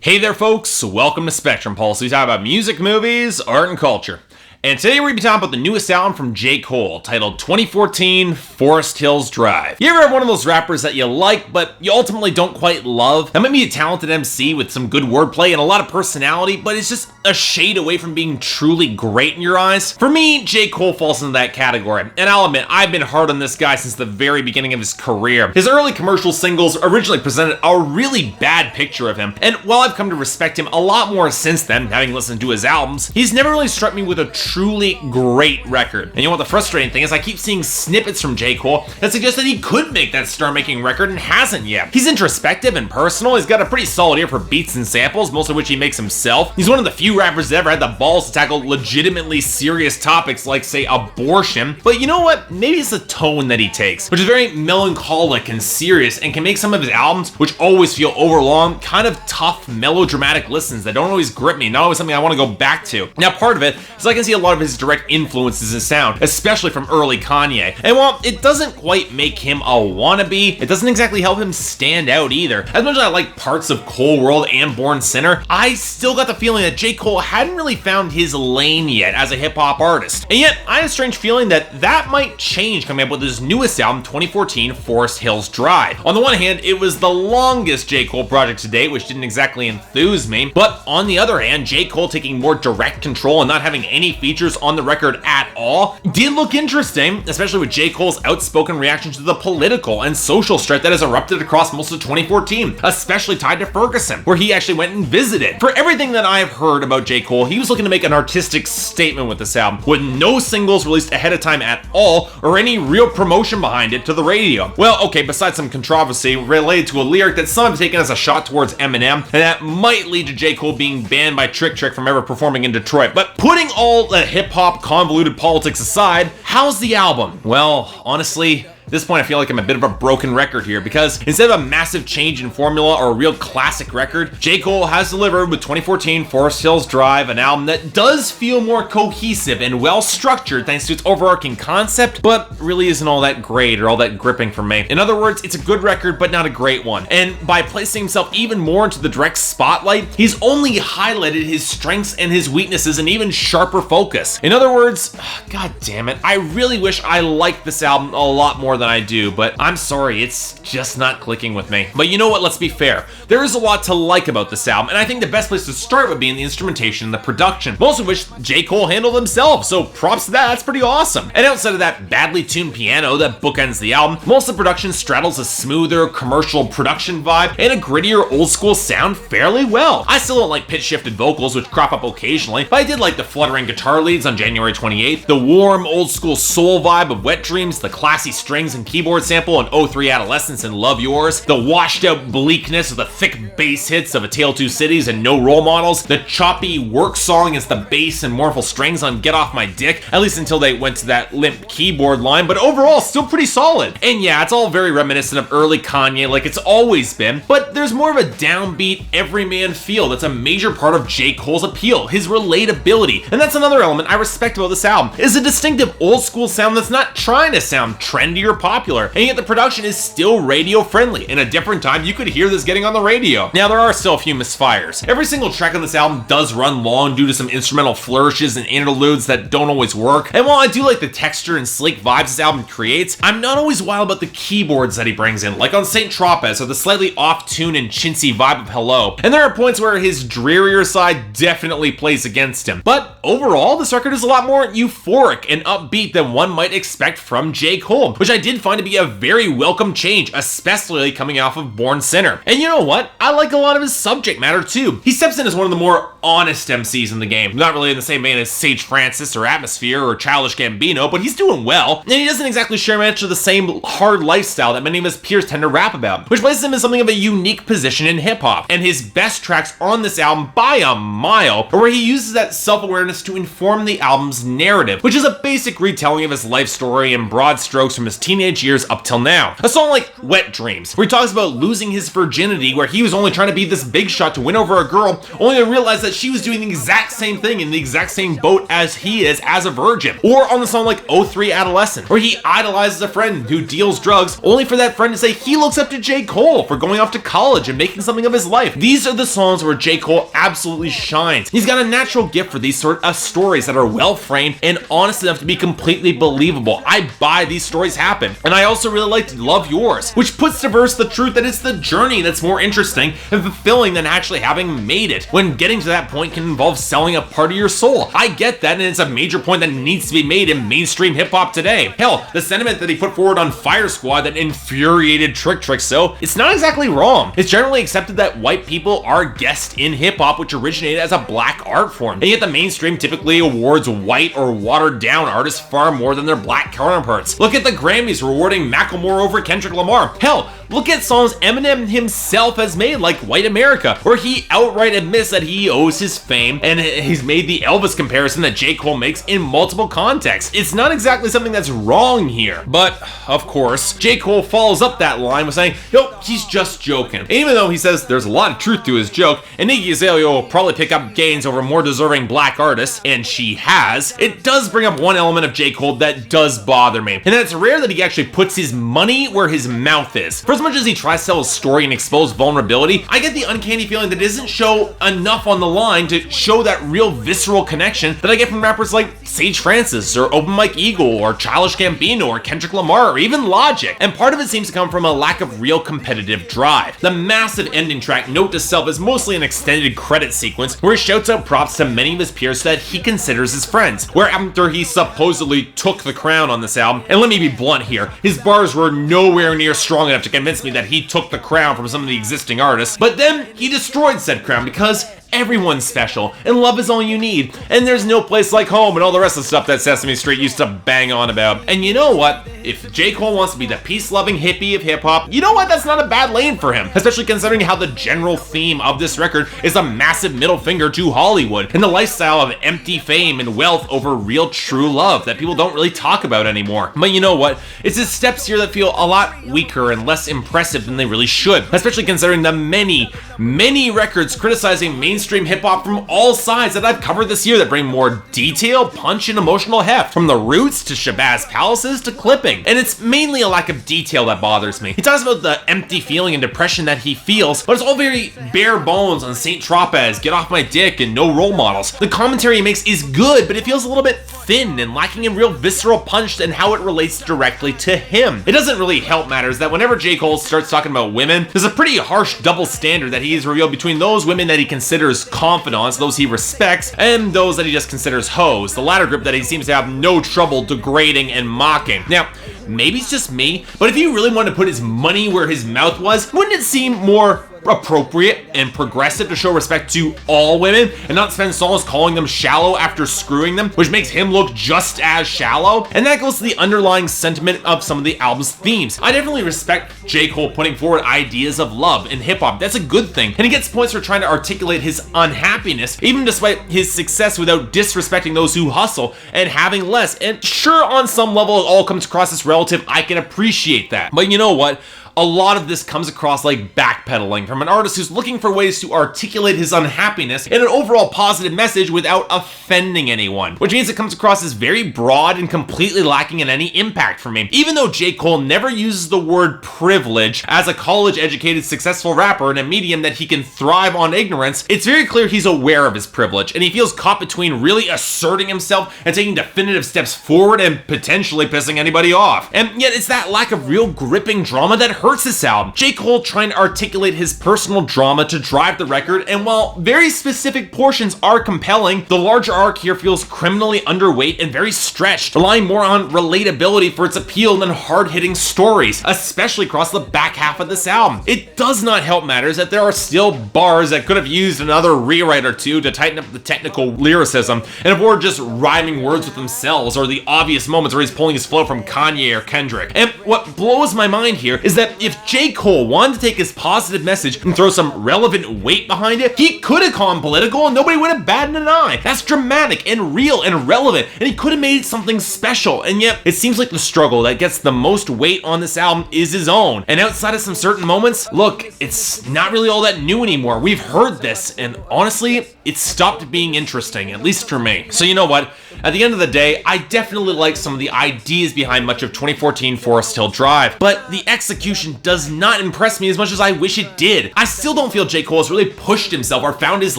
Hey there folks, welcome to Spectrum Pulse. We talk about music, movies, art, and culture. And today we're going to be talking about the newest album from J. Cole, titled 2014 Forest Hills Drive. You ever have one of those rappers that you like, but you ultimately don't quite love? That might be a talented MC with some good wordplay and a lot of personality, but it's just a shade away from being truly great in your eyes? For me, J. Cole falls into that category, and I'll admit, I've been hard on this guy since the very beginning of his career. His early commercial singles originally presented a really bad picture of him, and while I've come to respect him a lot more since then, having listened to his albums, he's never really struck me with a truly great record. And you know what the frustrating thing is? I keep seeing snippets from J. Cole that suggest that he could make that star-making record and hasn't yet. He's introspective and personal, he's got a pretty solid ear for beats and samples, most of which he makes himself. He's one of the few rappers that ever had the balls to tackle legitimately serious topics like, say, abortion. But you know what? Maybe it's the tone that he takes, which is very melancholic and serious, and can make some of his albums, which always feel overlong, kind of tough, melodramatic listens that don't always grip me, not always something I want to go back to. Now, part of it is I can see a lot of his direct influences in sound, especially from early Kanye. And while it doesn't quite make him a wannabe, it doesn't exactly help him stand out either. As much as I like parts of Cole World and Born Sinner, I still got the feeling that J. Cole hadn't really found his lane yet as a hip-hop artist. And yet, I had a strange feeling that might change coming up with his newest album, 2014 Forest Hills Drive. On the one hand, it was the longest J. Cole project to date, which didn't exactly enthuse me, but on the other hand, J. Cole taking more direct control and not having any features on the record at all did look interesting, especially with J. Cole's outspoken reaction to the political and social strife that has erupted across most of 2014, especially tied to Ferguson, where he actually went and visited. For everything that I've heard about J. Cole, he was looking to make an artistic statement with this album, with no singles released ahead of time at all, or any real promotion behind it to the radio. Well, okay, besides some controversy related to a lyric that some have taken as a shot towards Eminem, and that might lead to J. Cole being banned by Trick Trick from ever performing in Detroit. But putting all the hip-hop convoluted politics aside, how's the album? Well, honestly, at this point, I feel like I'm a bit of a broken record here, because instead of a massive change in formula or a real classic record, J. Cole has delivered with 2014 Forest Hills Drive, an album that does feel more cohesive and well-structured thanks to its overarching concept, but really isn't all that great or all that gripping for me. In other words, it's a good record, but not a great one. And by placing himself even more into the direct spotlight, he's only highlighted his strengths and his weaknesses in even sharper focus. In other words, god damn it, I really wish I liked this album a lot more than I do, but I'm sorry, it's just not clicking with me. But you know what, let's be fair. There is a lot to like about this album, and I think the best place to start would be in the instrumentation and the production, most of which J. Cole handled himself, so props to that, that's pretty awesome. And outside of that badly tuned piano that bookends the album, most of the production straddles a smoother commercial production vibe and a grittier old school sound fairly well. I still don't like pitch shifted vocals, which crop up occasionally, but I did like the fluttering guitar leads on January 28th, the warm old school soul vibe of Wet Dreams, the classy strings and keyboard sample on '03 Adolescence and Love Yours, the washed out bleakness of the thick bass hits of A Tale of Two Cities and No Role Models, the choppy work song as the bass and mournful strings on Get Off My Dick, at least until they went to that limp keyboard line, but overall still pretty solid. And yeah, it's all very reminiscent of early Kanye like it's always been, but there's more of a downbeat, everyman feel that's a major part of J. Cole's appeal, his relatability. And that's another element I respect about this album, is a distinctive old school sound that's not trying to sound trendy or popular, and yet the production is still radio friendly. In a different time, you could hear this getting on the radio. Now, there are still a few misfires. Every single track on this album does run long due to some instrumental flourishes and interludes that don't always work, and while I do like the texture and sleek vibes this album creates, I'm not always wild about the keyboards that he brings in, like on St. Tropez, or the slightly off-tune and chintzy vibe of Hello. And there are points where his drearier side definitely plays against him. But overall, this record is a lot more euphoric and upbeat than one might expect from J. Cole, which I did find to be a very welcome change, especially coming off of Born Sinner. And you know what? I like a lot of his subject matter too. He steps in as one of the more honest MCs in the game. Not really in the same vein as Sage Francis or Atmosphere or Childish Gambino, but he's doing well. And he doesn't exactly share much of the same hard lifestyle that many of his peers tend to rap about, which places him in something of a unique position in hip-hop. And his best tracks on this album by a mile are where he uses that self-awareness to inform the album's narrative, which is a basic retelling of his life story in broad strokes from his teenage years up till now. A song like Wet Dreams, where he talks about losing his virginity, where he was only trying to be this big shot to win over a girl, only to realize that she was doing the exact same thing in the exact same boat as he is as a virgin. Or on the song like '03 Adolescent, where he idolizes a friend who deals drugs, only for that friend to say he looks up to J. Cole for going off to college and making something of his life. These are the songs where J. Cole absolutely shines. He's got a natural gift for these sort of stories that are well framed and honest enough to be completely believable. I buy these stories happen. And I also really liked Love Yours, which puts to verse the truth that it's the journey that's more interesting and fulfilling than actually having made it, when getting to that point can involve selling a part of your soul. I get that, and it's a major point that needs to be made in mainstream hip-hop today. Hell, the sentiment that he put forward on Fire Squad that infuriated Trick Trick So, it's not exactly wrong. It's generally accepted that white people are guests in hip-hop, which originated as a black art form, and yet the mainstream typically awards white or watered down artists far more than their black counterparts. Look at the Grammys rewarding Macklemore over Kendrick Lamar. Hell, look at songs Eminem himself has made, like White America, where he outright admits that he owes his fame, and he's made the Elvis comparison that J. Cole makes in multiple contexts. It's not exactly something that's wrong here. But, of course, J. Cole follows up that line with saying, yo, he's just joking. And even though he says there's a lot of truth to his joke, and Iggy Azalea will probably pick up gains over more deserving black artists, and she has, it does bring up one element of J. Cole that does bother me, and that it's rare that he actually puts his money where his mouth is. For as much as he tries to tell a story and expose vulnerability, I get the uncanny feeling that it doesn't show enough on the line to show that real visceral connection that I get from rappers like Sage Francis or Open Mike Eagle or Childish Gambino or Kendrick Lamar or even Logic. And part of it seems to come from a lack of real competitive drive. The massive ending track, Note to Self, is mostly an extended credit sequence where he shouts out props to many of his peers that he considers his friends, where after he supposedly took the crown on this album, and let me be blunt here, his bars were nowhere near strong enough to convince me that he took the crown from some of the existing artists, but then he destroyed said crown because everyone's special, and love is all you need, and there's no place like home, and all the rest of the stuff that Sesame Street used to bang on about. And you know what? If J. Cole wants to be the peace-loving hippie of hip-hop, you know what? That's not a bad lane for him, especially considering how the general theme of this record is a massive middle finger to Hollywood, and the lifestyle of empty fame and wealth over real true love that people don't really talk about anymore. But you know what? It's his steps here that feel a lot weaker and less impressive than they really should, especially considering the many records criticizing mainstream hip-hop from all sides that I've covered this year that bring more detail, punch, and emotional heft, from the Roots to Shabazz Palaces to Clipping. And it's mainly a lack of detail that bothers me. He talks about the empty feeling and depression that he feels, but it's all very bare bones on Saint Tropez, Get Off My Dick, and No Role Models. The commentary he makes is good, but it feels a little bit thin and lacking in real visceral punch and how it relates directly to him. It doesn't really help matters that whenever J. Cole starts talking about women, there's a pretty harsh double standard that he has revealed between those women that he considers confidants, those he respects, and those that he just considers hoes, the latter group that he seems to have no trouble degrading and mocking. Now, maybe it's just me, but if he really wanted to put his money where his mouth was, wouldn't it seem more appropriate and progressive to show respect to all women and not spend songs calling them shallow after screwing them, which makes him look just as shallow? And that goes to the underlying sentiment of some of the album's themes. I definitely respect J. Cole putting forward ideas of love in hip-hop. That's a good thing, and he gets points for trying to articulate his unhappiness, even despite his success, without disrespecting those who hustle and having less. And sure, on some level it all comes across as relative. I can appreciate that, but you know what? A lot of this comes across like backpedaling from an artist who's looking for ways to articulate his unhappiness in an overall positive message without offending anyone, which means it comes across as very broad and completely lacking in any impact for me. Even though J. Cole never uses the word privilege as a college-educated successful rapper in a medium that he can thrive on ignorance, it's very clear he's aware of his privilege, and he feels caught between really asserting himself and taking definitive steps forward and potentially pissing anybody off. And yet it's that lack of real gripping drama that hurts this album. J. Cole trying to articulate his personal drama to drive the record, and while very specific portions are compelling, the larger arc here feels criminally underweight and very stretched, relying more on relatability for its appeal than hard-hitting stories, especially across the back half of this album. It does not help matters that there are still bars that could have used another rewrite or two to tighten up the technical lyricism and avoid just rhyming words with themselves, or the obvious moments where he's pulling his flow from Kanye or Kendrick. And what blows my mind here is that Yet, if J. Cole wanted to take his positive message and throw some relevant weight behind it, he could have gone political and nobody would have batted an eye. That's dramatic and real and relevant, and he could have made something special, and yet it seems like the struggle that gets the most weight on this album is his own. And outside of some certain moments, look, it's not really all that new anymore. We've heard this, and honestly, it stopped being interesting, at least for me. So you know what? At the end of the day, I definitely like some of the ideas behind much of 2014 Forest Hill Drive, but the execution does not impress me as much as I wish it did. I still don't feel J. Cole has really pushed himself or found his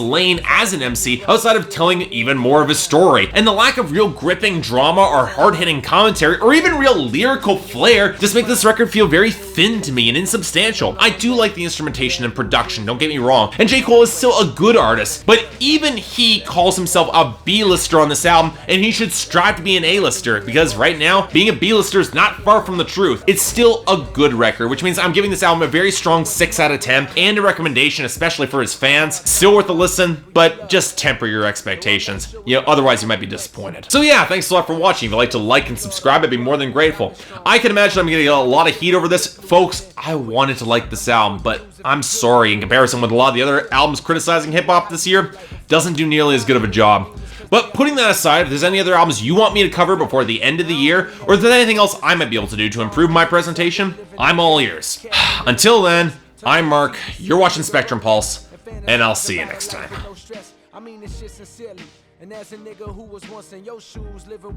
lane as an MC outside of telling even more of his story, and the lack of real gripping drama or hard-hitting commentary or even real lyrical flair just make this record feel very thin to me and insubstantial. I do like the instrumentation and production, don't get me wrong, and J. Cole is still a good artist, but even he calls himself a B-lister on this album, and he should strive to be an A-lister, because right now, being a B-lister is not far from the truth. It's still a good record, which means I'm giving this album a very strong 6 out of 10, and a recommendation, especially for his fans. Still worth a listen, but just temper your expectations. You know, otherwise you might be disappointed. So yeah, thanks a lot for watching. If you'd like to like and subscribe, I'd be more than grateful. I can imagine I'm gonna get a lot of heat over this. Folks, I wanted to like this album, but I'm sorry, in comparison with a lot of the other albums criticizing hip-hop this year, doesn't do nearly as good of a job. But putting that aside, if there's any other albums you want me to cover before the end of the year, or if there's anything else I might be able to do to improve my presentation, I'm all ears. Until then, I'm Mark, you're watching Spectrum Pulse, and I'll see you next time. I mean this shit sincerely, and as a nigga who was once in your shoes living with